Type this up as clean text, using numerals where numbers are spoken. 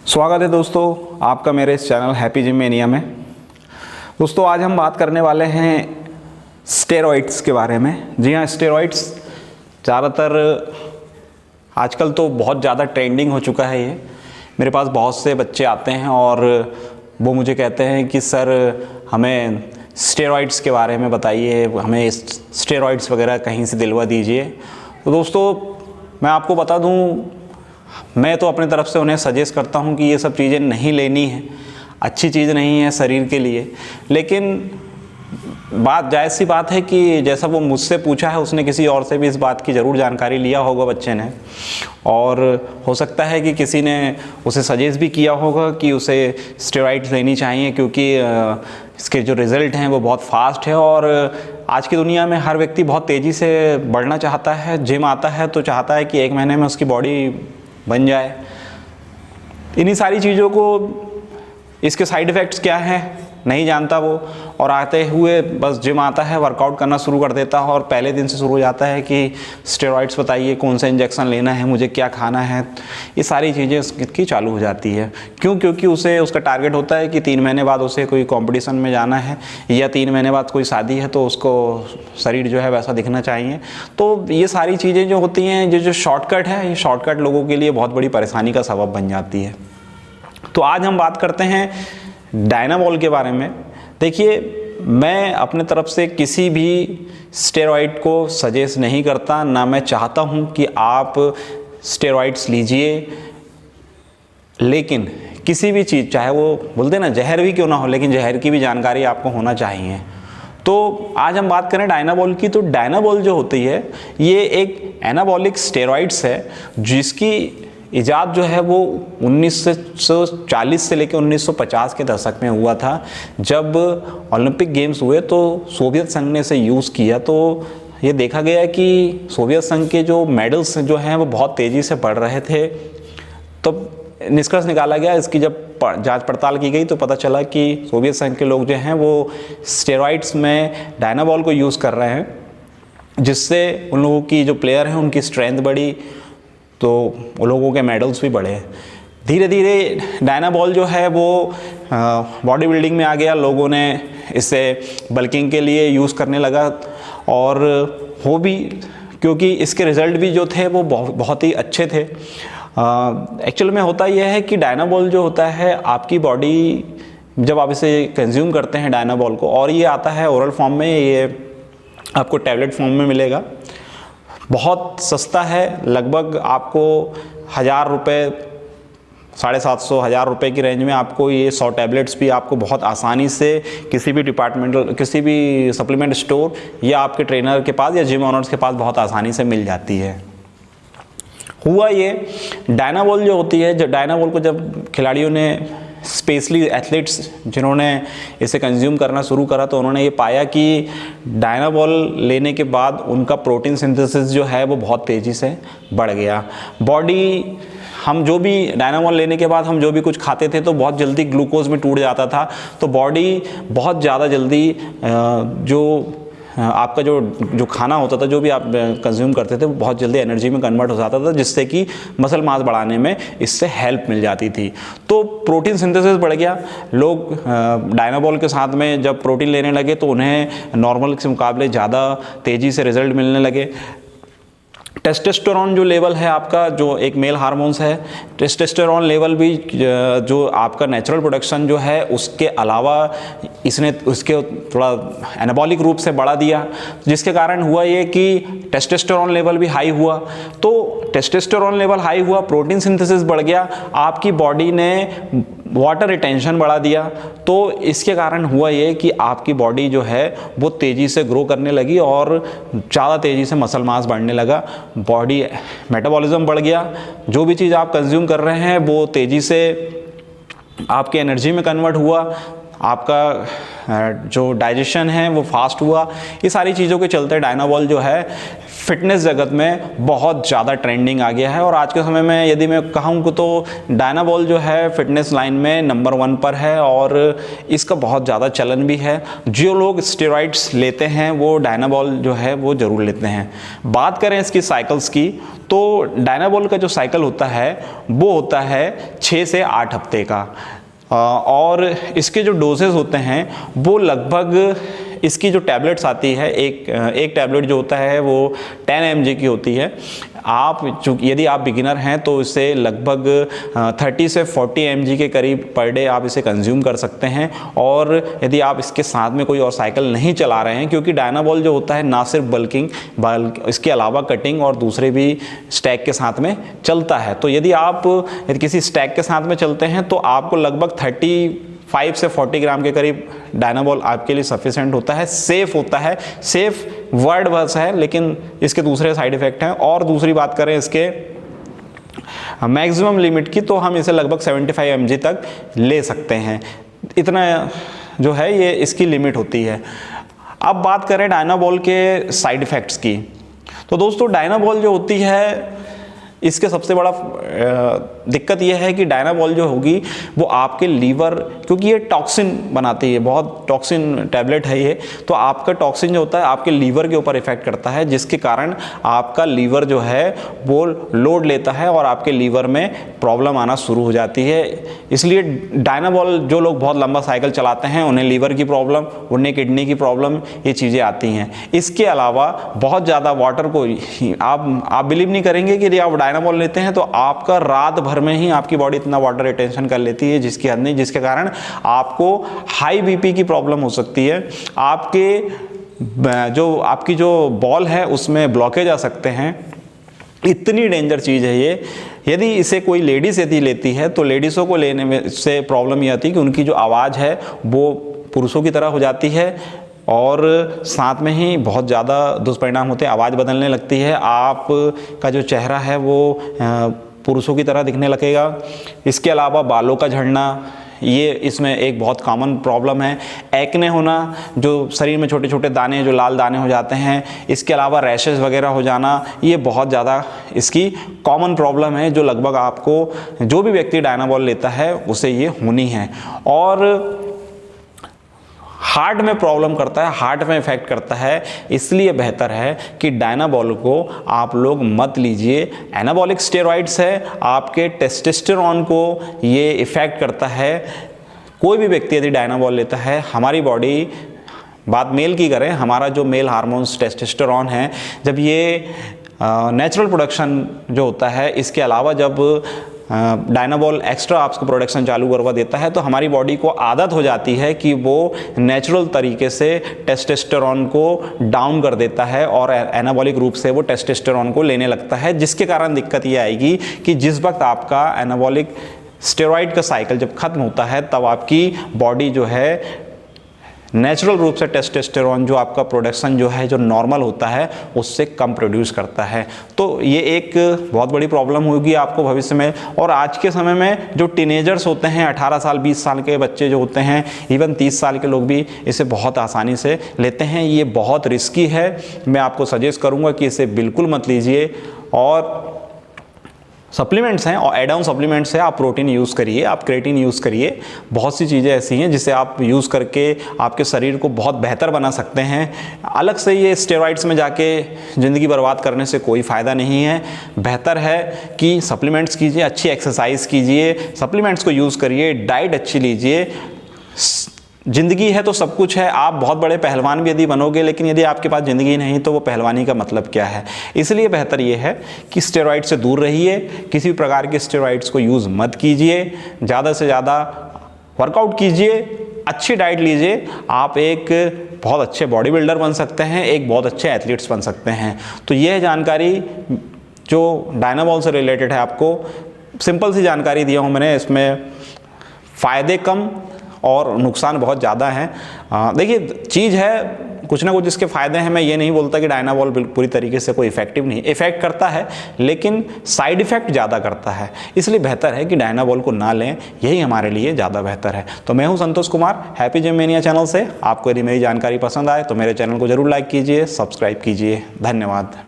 स्वागत है दोस्तों आपका मेरे इस चैनल हैप्पी जिम मैनिया में। दोस्तों आज हम बात करने वाले हैं स्टेरॉइड्स के बारे में। जी हाँ, स्टेरॉइड्स ज़्यादातर आजकल तो बहुत ज़्यादा ट्रेंडिंग हो चुका है। ये मेरे पास बहुत से बच्चे आते हैं और वो मुझे कहते हैं कि सर हमें स्टेरॉइड्स के बारे में बताइए, हमें स्टेरॉइड्स वगैरह कहीं से दिलवा दीजिए। तो दोस्तों मैं आपको बता दूं, मैं तो अपने तरफ से उन्हें सजेस्ट करता हूं कि ये सब चीज़ें नहीं लेनी है, अच्छी चीज़ नहीं है शरीर के लिए। लेकिन बात जायज़ सी बात है कि जैसा वो मुझसे पूछा है, उसने किसी और से भी इस बात की ज़रूर जानकारी लिया होगा बच्चे ने, और हो सकता है कि किसी ने उसे सजेस्ट भी किया होगा कि उसे स्टेरॉइड्स लेनी चाहिए, क्योंकि इसके जो रिज़ल्ट हैं वो बहुत फास्ट है। और आज की दुनिया में हर व्यक्ति बहुत तेज़ी से बढ़ना चाहता है। जिम आता है तो चाहता है कि 1 महीने में उसकी बॉडी बन जाए। इन्हीं सारी चीज़ों को, इसके साइड इफ़ेक्ट्स क्या हैं नहीं जानता वो, और आते हुए बस जिम आता है, वर्कआउट करना शुरू कर देता है और पहले दिन से शुरू हो जाता है कि स्टेरॉइड्स बताइए, कौन सा इंजेक्शन लेना है, मुझे क्या खाना है। ये सारी चीज़ें उसकी चालू हो जाती है। क्योंकि उसका टारगेट होता है कि 3 महीने बाद उसे कोई कंपटीशन में जाना है, या 3 महीने बाद कोई शादी है तो उसको शरीर जो है वैसा दिखना चाहिए। तो ये सारी चीज़ें जो होती हैं, जो शॉर्टकट है, ये शॉर्टकट लोगों के लिए बहुत बड़ी परेशानी का सबब बन जाती है। तो आज हम बात करते हैं डायनाबॉल के बारे में। देखिए, मैं अपने तरफ से किसी भी स्टेरॉइड को सजेस्ट नहीं करता, ना मैं चाहता हूं कि आप स्टेरॉइड्स लीजिए। लेकिन किसी भी चीज़, चाहे वो बोलते ना जहर भी क्यों ना हो, लेकिन जहर की भी जानकारी आपको होना चाहिए। तो आज हम बात करें डायनाबॉल की। तो डायनाबॉल जो होती है, ये एक एनाबॉलिक स्टेरॉइड्स है, जिसकी इजाद जो है वो 1940 से लेकर 1950 के दशक में हुआ था। जब ओलंपिक गेम्स हुए तो सोवियत संघ ने इसे यूज़ किया। तो ये देखा गया कि सोवियत संघ के जो मेडल्स जो हैं वो बहुत तेज़ी से बढ़ रहे थे। तो निष्कर्ष निकाला गया, इसकी जब जांच पड़ताल की गई तो पता चला कि सोवियत संघ के लोग जो हैं वो स्टेरॉइड्स में डायनाबॉल को यूज़ कर रहे हैं, जिससे उन लोगों की जो प्लेयर हैं उनकी स्ट्रेंथ बढ़ी, तो उन लोगों के मेडल्स भी बढ़े। धीरे धीरे डायनाबॉल जो है वो बॉडी बिल्डिंग में आ गया। लोगों ने इसे बल्किंग के लिए यूज़ करने लगा, और वो भी क्योंकि इसके रिज़ल्ट भी जो थे वो बहुत ही अच्छे थे। एक्चुअल में होता यह है कि डायनाबॉल जो होता है, आपकी बॉडी जब आप इसे कंज्यूम करते हैं डायनाबॉल को, और ये आता है ओरल फॉर्म में, ये आपको टैबलेट फॉर्म में मिलेगा। बहुत सस्ता है, लगभग आपको 1000 रुपये, 750 1000 रुपये की रेंज में आपको ये 100 टैबलेट्स भी आपको बहुत आसानी से किसी भी किसी भी सप्लीमेंट स्टोर या आपके ट्रेनर के पास या जिम ओनर्स के पास बहुत आसानी से मिल जाती है। हुआ ये, डायनाबॉल जो होती है, जब डायनाबॉल को जब खिलाड़ियों ने, स्पेशली एथलीट्स जिन्होंने इसे कंज्यूम करना शुरू करा, तो उन्होंने ये पाया कि डायनाबॉल लेने के बाद उनका प्रोटीन सिंथेसिस जो है वो बहुत तेज़ी से बढ़ गया। बॉडी, हम जो भी डायनाबॉल लेने के बाद हम जो भी कुछ खाते थे तो बहुत जल्दी ग्लूकोज में टूट जाता था। तो बॉडी बहुत ज़्यादा जल्दी आपका जो खाना होता था, जो भी आप कंज्यूम करते थे, वो बहुत जल्दी एनर्जी में कन्वर्ट हो जाता था, जिससे कि मसल मास बढ़ाने में इससे हेल्प मिल जाती थी। तो प्रोटीन सिंथेसिस बढ़ गया। लोग डायनाबॉल के साथ में जब प्रोटीन लेने लगे तो उन्हें नॉर्मल के मुकाबले ज़्यादा तेज़ी से रिजल्ट मिलने लगे। टेस्टोस्टेरोन जो लेवल है आपका, जो एक मेल हार्मोन्स है, टेस्टोस्टेरोन लेवल भी जो आपका नेचुरल प्रोडक्शन जो है, उसके अलावा इसने उसके थोड़ा एनाबॉलिक रूप से बढ़ा दिया, जिसके कारण हुआ ये कि टेस्टोस्टेरोन लेवल भी हाई हुआ। तो टेस्टोस्टेरोन लेवल हाई हुआ, प्रोटीन सिंथेसिस बढ़ गया, आपकी बॉडी ने वाटर रिटेंशन बढ़ा दिया। तो इसके कारण हुआ ये कि आपकी बॉडी जो है वो तेज़ी से ग्रो करने लगी और ज़्यादा तेज़ी से मसल मास बढ़ने लगा, बॉडी मेटाबॉलिज्म बढ़ गया। जो भी चीज़ आप कंज्यूम कर रहे हैं वो तेज़ी से आपके एनर्जी में कन्वर्ट हुआ, आपका जो डाइजेशन है वो फास्ट हुआ। ये सारी चीज़ों के चलते डायनाबॉल जो है फिटनेस जगत में बहुत ज़्यादा ट्रेंडिंग आ गया है। और आज के समय में यदि मैं कहूँ तो डायनाबॉल जो है फिटनेस लाइन में नंबर 1 पर है और इसका बहुत ज़्यादा चलन भी है। जो लोग स्टेरॉइड्स लेते हैं वो डायनाबॉल जो है वो ज़रूर लेते हैं। बात करें इसकी साइकिल्स की तो डायनाबॉल का जो साइकिल होता है वो होता है 6 से 8 हफ्ते का, और इसके जो डोजेस होते हैं वो लगभग, इसकी जो टैबलेट्स आती है, एक टैबलेट जो होता है वो 10 mg की होती है। यदि आप बिगिनर हैं तो इसे लगभग 30 से 40 mg के करीब पर डे आप इसे कंज्यूम कर सकते हैं। और यदि आप इसके साथ में कोई और साइकिल नहीं चला रहे हैं, क्योंकि डायनाबॉल जो होता है ना सिर्फ बल्कि इसके अलावा कटिंग और दूसरे भी स्टैक के साथ में चलता है। तो यदि किसी स्टैक के साथ में चलते हैं तो आपको लगभग 35 से 40 ग्राम के करीब डायनाबॉल आपके लिए सफिशिएंट होता है। सेफ होता है, सेफ वर्ड बस है, लेकिन इसके दूसरे साइड इफेक्ट हैं। और दूसरी बात करें इसके मैक्सिमम लिमिट की, तो हम इसे लगभग 75 mg तक ले सकते हैं। इतना जो है ये इसकी लिमिट होती है। अब बात करें डायनाबॉल के साइड इफेक्ट्स की, तो दोस्तों डायनाबॉल जो होती है इसके सबसे बड़ा दिक्कत यह है कि डायनाबॉल जो होगी वो आपके लीवर, क्योंकि ये टॉक्सिन बनाती है, बहुत टॉक्सिन टैबलेट है ये, तो आपका टॉक्सिन जो होता है आपके लीवर के ऊपर इफेक्ट करता है, जिसके कारण आपका लीवर जो है वो लोड लेता है और आपके लीवर में प्रॉब्लम आना शुरू हो जाती है। इसलिए डायनाबॉल जो लोग बहुत लंबा साइकिल चलाते हैं उन्हें लीवर की प्रॉब्लम, उन्हें किडनी की प्रॉब्लम, ये चीज़ें आती हैं। इसके अलावा बहुत ज़्यादा वाटर को आप बिलीव नहीं करेंगे कि यदि आप डायनाबॉल लेते हैं तो आपका रात भर में ही आपकी बॉडी इतना वाटर रिटेंशन कर लेती है जिसकी हद नहीं, जिसके कारण आपको हाई बीपी की प्रॉब्लम हो सकती है। आपकी जो बॉल है उसमें ब्लॉकेज आ सकते हैं। इतनी डेंजर चीज़ है ये। यदि इसे कोई लेडीज़ यदि लेती है तो लेडीज़ों को लेने में से प्रॉब्लम ये आती है कि उनकी जो आवाज़ है वो पुरुषों की तरह हो जाती है और साथ में ही बहुत ज़्यादा दुष्परिणाम होते हैं, आवाज़ बदलने लगती है, आपका जो चेहरा है वो पुरुषों की तरह दिखने लगेगा। इसके अलावा बालों का झड़ना, ये इसमें एक बहुत कॉमन प्रॉब्लम है। एक्ने होना, जो शरीर में छोटे छोटे दाने, जो लाल दाने हो जाते हैं। इसके अलावा रैशेस वगैरह हो जाना, ये बहुत ज़्यादा इसकी कॉमन प्रॉब्लम है जो लगभग आपको, जो भी व्यक्ति डायनाबॉल लेता है उसे ये होनी है। और हार्ट में प्रॉब्लम करता है, हार्ट में इफेक्ट करता है, इसलिए बेहतर है कि डायनाबॉल को आप लोग मत लीजिए। एनाबॉलिक स्टेरॉइड्स है, आपके टेस्टोस्टेरोन को ये इफेक्ट करता है। कोई भी व्यक्ति यदि डायनाबॉल लेता है, हमारी बॉडी, बात मेल की करें, हमारा जो मेल हार्मोन्स टेस्टोस्टेरोन है, जब ये नेचुरल प्रोडक्शन जो होता है, इसके अलावा जब डायनाबॉल एक्स्ट्रा आपको प्रोडक्शन चालू करवा देता है तो हमारी बॉडी को आदत हो जाती है कि वो नेचुरल तरीके से टेस्टोस्टेरोन को डाउन कर देता है और एनाबॉलिक रूप से वो टेस्टोस्टेरोन को लेने लगता है, जिसके कारण दिक्कत ये आएगी कि जिस वक्त आपका एनाबॉलिक स्टेरॉइड का साइकिल जब खत्म होता है तब आपकी बॉडी जो है नेचुरल रूप से टेस्टोस्टेरोन, जो आपका प्रोडक्शन जो है जो नॉर्मल होता है, उससे कम प्रोड्यूस करता है। तो ये एक बहुत बड़ी प्रॉब्लम होगी आपको भविष्य में। और आज के समय में जो टीनेजर्स होते हैं, 18 साल 20 साल के बच्चे जो होते हैं, इवन 30 साल के लोग भी इसे बहुत आसानी से लेते हैं। ये बहुत रिस्की है, मैं आपको सजेस्ट करूँगा कि इसे बिल्कुल मत लीजिए। और सप्लीमेंट्स हैं और एड ऑन सप्लीमेंट्स है, आप प्रोटीन यूज़ करिए, आप क्रेटीन यूज़ करिए, बहुत सी चीज़ें ऐसी हैं जिसे आप यूज़ करके आपके शरीर को बहुत बेहतर बना सकते हैं। अलग से ये स्टेरॉइड्स में जाके ज़िंदगी बर्बाद करने से कोई फ़ायदा नहीं है। बेहतर है कि सप्लीमेंट्स कीजिए, अच्छी एक्सरसाइज कीजिए, सप्लीमेंट्स को यूज़ करिए, डाइट अच्छी लीजिए। ज़िंदगी है तो सब कुछ है। आप बहुत बड़े पहलवान भी यदि बनोगे, लेकिन यदि आपके पास ज़िंदगी नहीं तो वो पहलवानी का मतलब क्या है। इसलिए बेहतर ये है कि स्टेरॉइड से दूर रहिए, किसी भी प्रकार के स्टेरॉइड्स को यूज़ मत कीजिए, ज़्यादा से ज़्यादा वर्कआउट कीजिए, अच्छी डाइट लीजिए। आप एक बहुत अच्छे बॉडी बिल्डर बन सकते हैं, एक बहुत अच्छे एथलीट्स बन सकते हैं। तो यह जानकारी जो डायनाबॉल से रिलेटेड है, आपको सिंपल सी जानकारी दिया हूँ मैंने। इसमें फ़ायदे कम और नुकसान बहुत ज़्यादा हैं। देखिए, चीज़ है, कुछ ना कुछ इसके फ़ायदे हैं। मैं ये नहीं बोलता कि डायनाबॉल पूरी तरीके से कोई इफेक्टिव नहीं, इफेक्ट करता है लेकिन साइड इफ़ेक्ट ज़्यादा करता है। इसलिए बेहतर है कि डायनाबॉल को ना लें, यही हमारे लिए ज़्यादा बेहतर है। तो मैं हूं Santosh Kumar, happy gym mania channel से। आपको यदि मेरी जानकारी पसंद आए तो मेरे चैनल को ज़रूर लाइक कीजिए, सब्सक्राइब कीजिए। धन्यवाद।